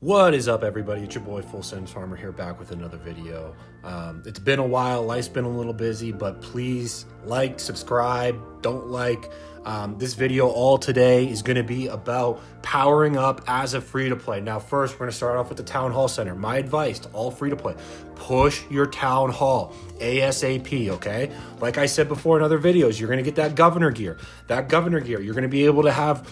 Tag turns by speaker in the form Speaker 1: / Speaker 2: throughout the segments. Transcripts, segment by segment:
Speaker 1: What is up, everybody? It's your boy Full Sends Farmer here, back with another video. It's been a while, life's been a little busy, but please like, subscribe, don't like. This video all today is going to be about powering up as a free-to-play. Now first, we're going to start off with the Town Hall Center. My advice to all free-to-play: push your Town Hall ASAP, okay? Like I said before in other videos, you're going to get that governor gear. That governor gear, you're going to be able to have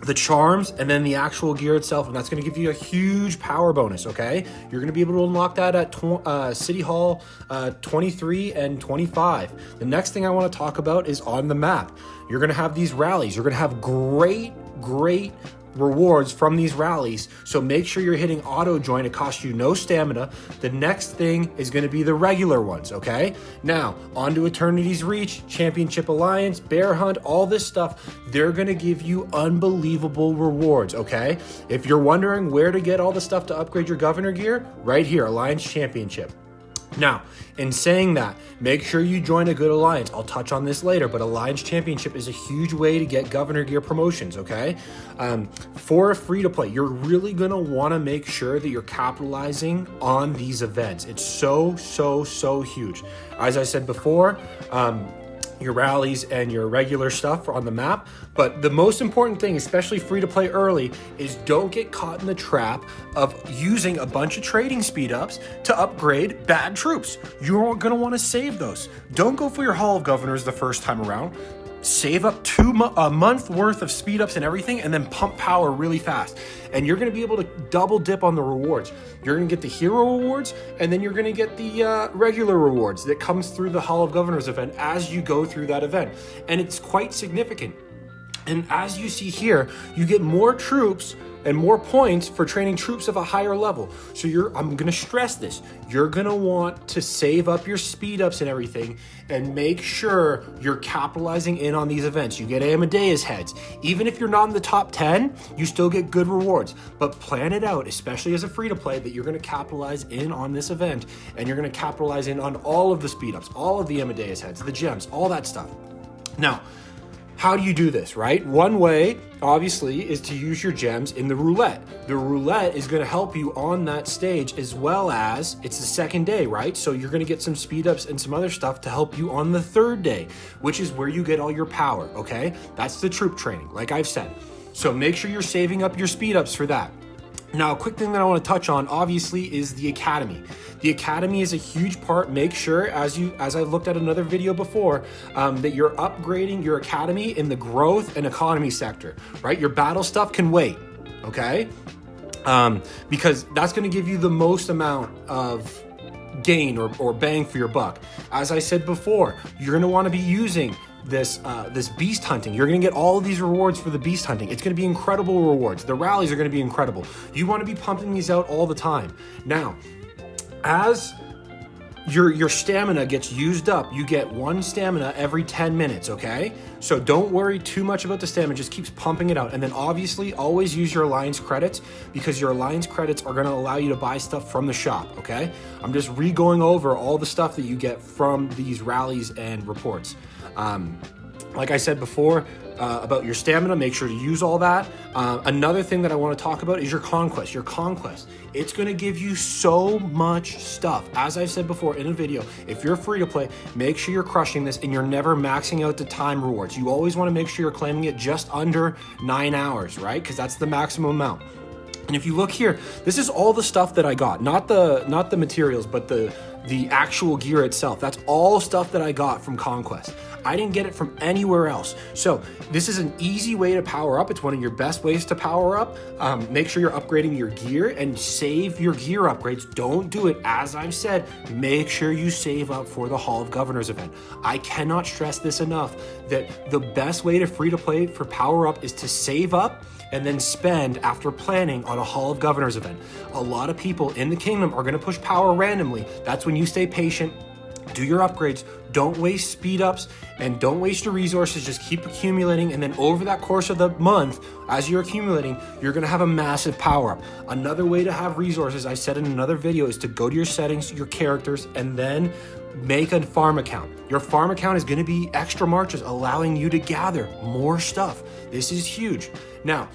Speaker 1: the charms and then the actual gear itself, and that's going to give you a huge power bonus. Okay, you're going to be able to unlock that at City Hall 23 and 25. The next thing I want to talk about is on the map. You're going to have these rallies. You're going to have great rewards from these rallies, so make sure you're hitting auto join. It costs you no stamina. The next thing is going to be the regular ones. Okay, now on to Eternity's Reach, Championship Alliance, Bear Hunt, all this stuff. They're going to give you unbelievable rewards. Okay, if you're wondering where to get all the stuff to upgrade your governor gear, right here, Alliance Championship. Now, in saying that, make sure you join a good alliance. I'll touch on this later, but Alliance Championship is a huge way to get governor gear promotions, okay? For a free-to-play, you're really going to want to make sure that you're capitalizing on these events. It's so huge. As I said before, your rallies and your regular stuff on the map. But the most important thing, especially free to play early, is don't get caught in the trap of using a bunch of trading speed ups to upgrade bad troops. You're gonna wanna save those. Don't go for your Hall of Governors the first time around. Save up a month worth of speed ups and everything, and then pump power really fast. And you're going to be able to double dip on the rewards. You're going to get the hero rewards, and then you're going to get the regular rewards that comes through the Hall of Governors event as you go through that event. And it's quite significant. And as you see here, you get more troops and more points for training troops of a higher level. So I'm gonna stress this, you're gonna want to save up your speed ups and everything and make sure you're capitalizing in on these events. You get Amadeus heads. Even if you're not in the top 10, you still get good rewards. But plan it out, especially as a free to play, that you're gonna capitalize in on this event, and you're gonna capitalize in on all of the speed ups, all of the Amadeus heads, the gems, all that stuff. Now, how do you do this, right? One way, obviously, is to use your gems in the roulette. The roulette is going to help you on that stage, as well as it's the second day, right? So you're going to get some speed ups and some other stuff to help you on the third day, which is where you get all your power, okay? That's the troop training, like I've said. So make sure you're saving up your speed ups for that. Now, a quick thing that I want to touch on, obviously, is the Academy. The Academy is a huge part. Make sure, as I looked at another video before, that you're upgrading your Academy in the growth and economy sector, right? Your battle stuff can wait, okay? Because that's going to give you the most amount of gain or bang for your buck. As I said before, you're going to want to be using this beast hunting. You're going to get all of these rewards for the beast hunting. It's going to be incredible rewards. The rallies are going to be incredible. You want to be pumping these out all the time. Now, as your stamina gets used up, you get 1 stamina every 10 minutes, okay? So don't worry too much about the stamina, just keeps pumping it out. And then obviously always use your alliance credits, because your alliance credits are gonna allow you to buy stuff from the shop, okay? I'm just re-going over all the stuff that you get from these rallies and reports. Like I said before, about your stamina, make sure to use all that. Another thing that I want to talk about is your Conquest. Your Conquest, it's going to give you so much stuff. As I've said before in a video, if you're free to play, make sure you're crushing this and you're never maxing out the time rewards. You always want to make sure you're claiming it just under 9 hours, right? Because that's the maximum amount. And if you look here, this is all the stuff that I got, not the materials, but the actual gear itself. That's all stuff that I got from Conquest. I didn't get it from anywhere else. So this is an easy way to power up. It's one of your best ways to power up. Make sure you're upgrading your gear and save your gear upgrades. Don't do it, as I've said, make sure you save up for the Hall of Governors event. I cannot stress this enough, that the best way to free to play for power up is to save up and then spend after planning on a Hall of Governors event. A lot of people in the kingdom are gonna push power randomly. That's when you stay patient, do your upgrades, don't waste speed ups, and don't waste your resources. Just keep accumulating, and then over that course of the month, as you're accumulating, you're gonna have a massive power up. Another way to have resources, I said in another video, is to go to your settings, your characters, and then make a farm account. Your farm account is gonna be extra marches, allowing you to gather more stuff. This is huge. Now,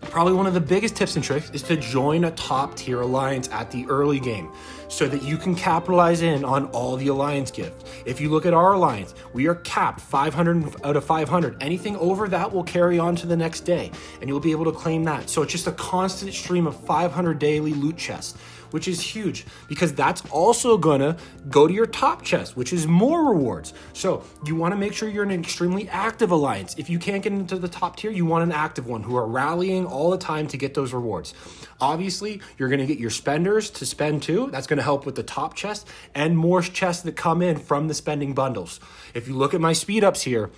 Speaker 1: Probably one of the biggest tips and tricks is to join a top tier alliance at the early game so that you can capitalize in on all the alliance gifts. If you look at our alliance, we are capped 500 out of 500. Anything over that will carry on to the next day and you'll be able to claim that. So it's just a constant stream of 500 daily loot chests, which is huge because that's also gonna go to your top chest, which is more rewards. So you wanna make sure you're in an extremely active alliance. If you can't get into the top tier, you want an active one who are rallying all the time to get those rewards. Obviously, you're gonna get your spenders to spend too. That's gonna help with the top chest and more chests that come in from the spending bundles. If you look at my speed ups here,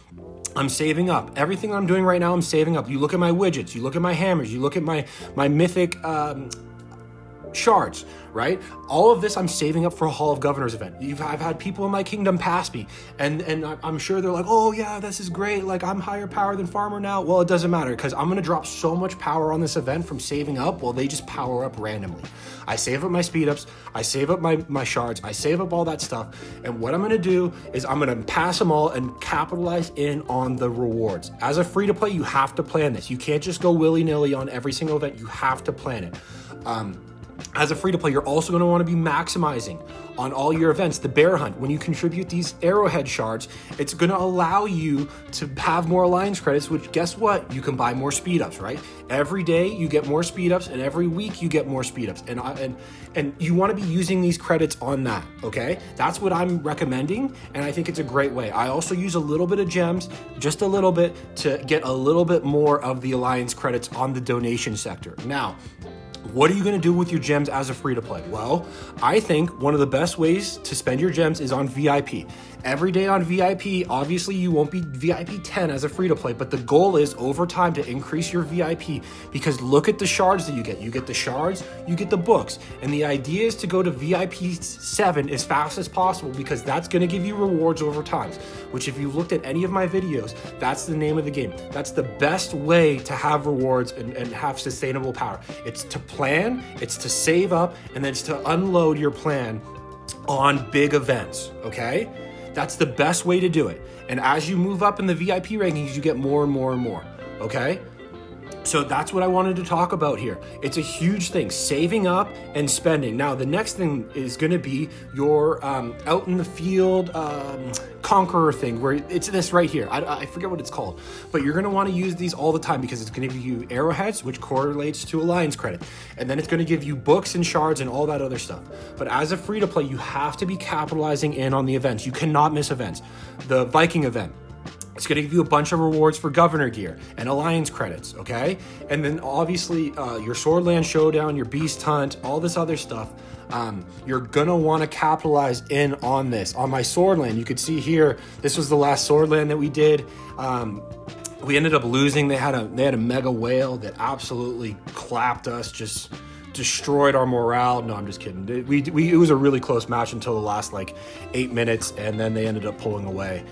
Speaker 1: I'm saving up. Everything I'm doing right now, I'm saving up. You look at my widgets, you look at my hammers, you look at my mythic, shards, right? All of this I'm saving up for a Hall of Governors event. I've had people in my kingdom pass me and I'm sure they're like, oh yeah, this is great. Like I'm higher power than farmer now. Well, it doesn't matter because I'm going to drop so much power on this event from saving up. Well, they just power up randomly. I save up my speed ups. I save up my shards. I save up all that stuff. And what I'm going to do is I'm going to pass them all and capitalize in on the rewards. As a free to play, you have to plan this. You can't just go willy nilly on every single event. You have to plan it. As a free to play, you're also going to want to be maximizing on all your events. The bear hunt, when you contribute these arrowhead shards, it's going to allow you to have more alliance credits, which guess what? You can buy more speed ups, right? Every day you get more speed ups and every week you get more speed ups. And you want to be using these credits on that, okay? That's what I'm recommending. And I think it's a great way. I also use a little bit of gems, just a little bit, to get a little bit more of the alliance credits on the donation sector. Now, what are you going to do with your gems as a free to play? Well, I think one of the best ways to spend your gems is on VIP. Every day on VIP, obviously you won't be VIP 10 as a free to play, but the goal is over time to increase your VIP because look at the shards that you get. You get the shards, you get the books. And the idea is to go to VIP 7 as fast as possible because that's going to give you rewards over time, which if you looked at any of my videos, that's the name of the game. That's the best way to have rewards and have sustainable power. It's to plan, it's to save up, and then it's to unload your plan on big events, okay? That's the best way to do it. And as you move up in the VIP rankings, you get more and more and more, okay? So that's what I wanted to talk about here. It's a huge thing, saving up and spending. Now, the next thing is going to be your out in the field conqueror thing, where it's this right here. I forget what it's called, but you're going to want to use these all the time because it's going to give you arrowheads, which correlates to alliance credit. And then it's going to give you books and shards and all that other stuff. But as a free to play, you have to be capitalizing in on the events. You cannot miss events. The Viking event, it's going to give you a bunch of rewards for governor gear and alliance credits, okay? And then obviously your Swordland Showdown, your Beast Hunt, all this other stuff, you're going to want to capitalize in on this. On my Swordland, you could see here, this was the last Swordland that we did. We ended up losing. They had a mega whale that absolutely clapped us, just destroyed our morale. No, I'm just kidding. It was a really close match until the last 8 minutes, and then they ended up pulling away.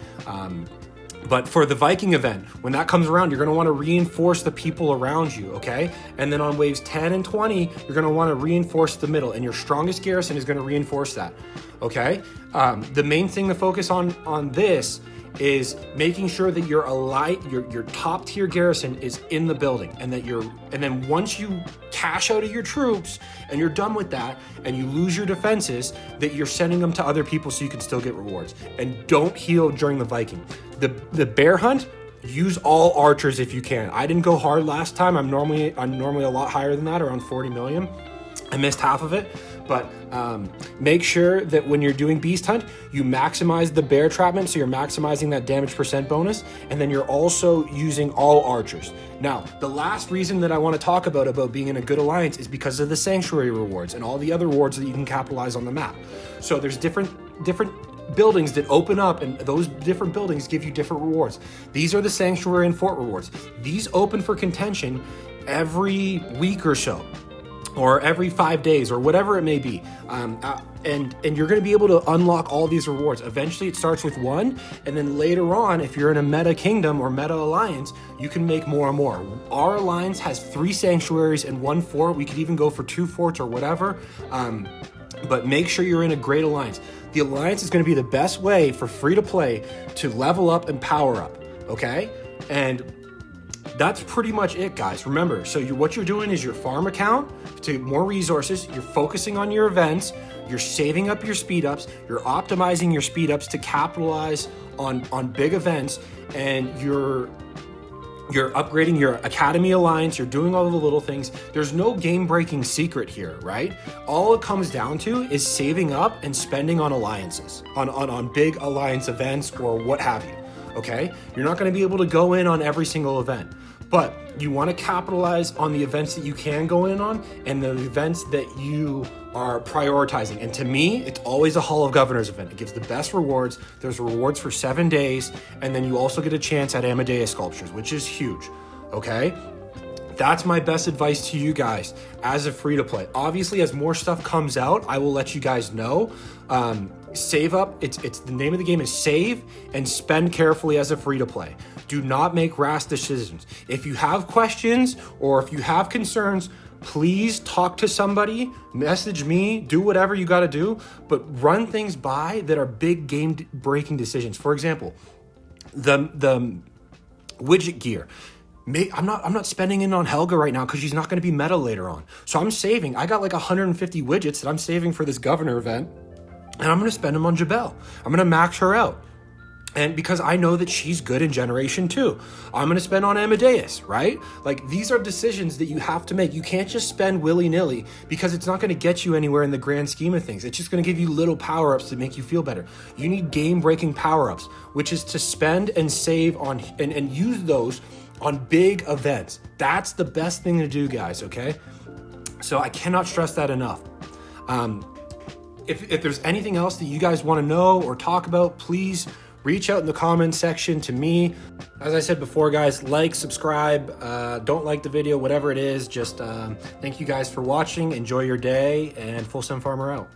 Speaker 1: But for the Viking event, when that comes around, you're going to want to reinforce the people around you, okay? And then on waves 10 and 20, you're going to want to reinforce the middle, and your strongest garrison is going to reinforce that, okay? The main thing to focus on this is making sure that your top tier garrison is in the building, and then once you cash out of your troops and you're done with that and you lose your defenses, that you're sending them to other people so you can still get rewards. And don't heal during the Viking. The bear hunt, use all archers if you can. I didn't go hard last time. I'm normally a lot higher than that, around 40 million. I missed half of it. But make sure that when you're doing Beast Hunt, you maximize the bear trapment, so you're maximizing that damage % bonus, and then you're also using all archers. Now, the last reason that I want to talk about being in a good alliance is because of the sanctuary rewards and all the other rewards that you can capitalize on the map. So there's different buildings that open up, and those different buildings give you different rewards. These are the sanctuary and fort rewards. These open for contention every week or so, or every 5 days, or whatever it may be. And you're going to be able to unlock all these rewards. Eventually it starts with one, and then later on, if you're in a meta kingdom or meta alliance, you can make more and more. Our alliance has 3 sanctuaries and 1 fort. We could even go for 2 forts or whatever. But make sure you're in a great alliance. The alliance is going to be the best way for free to play to level up and power up, okay? And that's pretty much it, guys. Remember, so what you're doing is your farm account to more resources, you're focusing on your events, you're saving up your speed ups, you're optimizing your speed ups to capitalize on big events, and you're upgrading your Academy Alliance, you're doing all the little things. There's no game-breaking secret here, right? All it comes down to is saving up and spending on alliances, on big alliance events or what have you, okay? You're not gonna be able to go in on every single event, but you wanna capitalize on the events that you can go in on and the events that you are prioritizing. And to me, it's always a Hall of Governors event. It gives the best rewards. There's rewards for 7 days, and then you also get a chance at Amadeus sculptures, which is huge, okay? That's my best advice to you guys as a free-to-play. Obviously, as more stuff comes out, I will let you guys know. Save up. It's the name of the game is save and spend carefully as a free-to-play. Do not make rash decisions. If you have questions or if you have concerns, please talk to somebody, message me, do whatever you got to do, but run things by that are big game-breaking decisions. For example, the widget gear. I'm not spending it on Helga right now because she's not going to be meta later on. So I'm saving. I got like 150 widgets that I'm saving for this governor event, and I'm going to spend them on Jabel. I'm going to max her out. And because I know that she's good in Generation 2, I'm going to spend on Amadeus, right? Like, these are decisions that you have to make. You can't just spend willy-nilly because it's not going to get you anywhere in the grand scheme of things. It's just going to give you little power-ups to make you feel better. You need game-breaking power-ups, which is to spend and save on and use those on big events. That's the best thing to do, guys, okay? So I cannot stress that enough. If there's anything else that you guys want to know or talk about, please reach out in the comments section to me. As I said before, guys, like, subscribe, don't like the video, whatever it is. Just thank you guys for watching. Enjoy your day, and Full Sim Farmer out.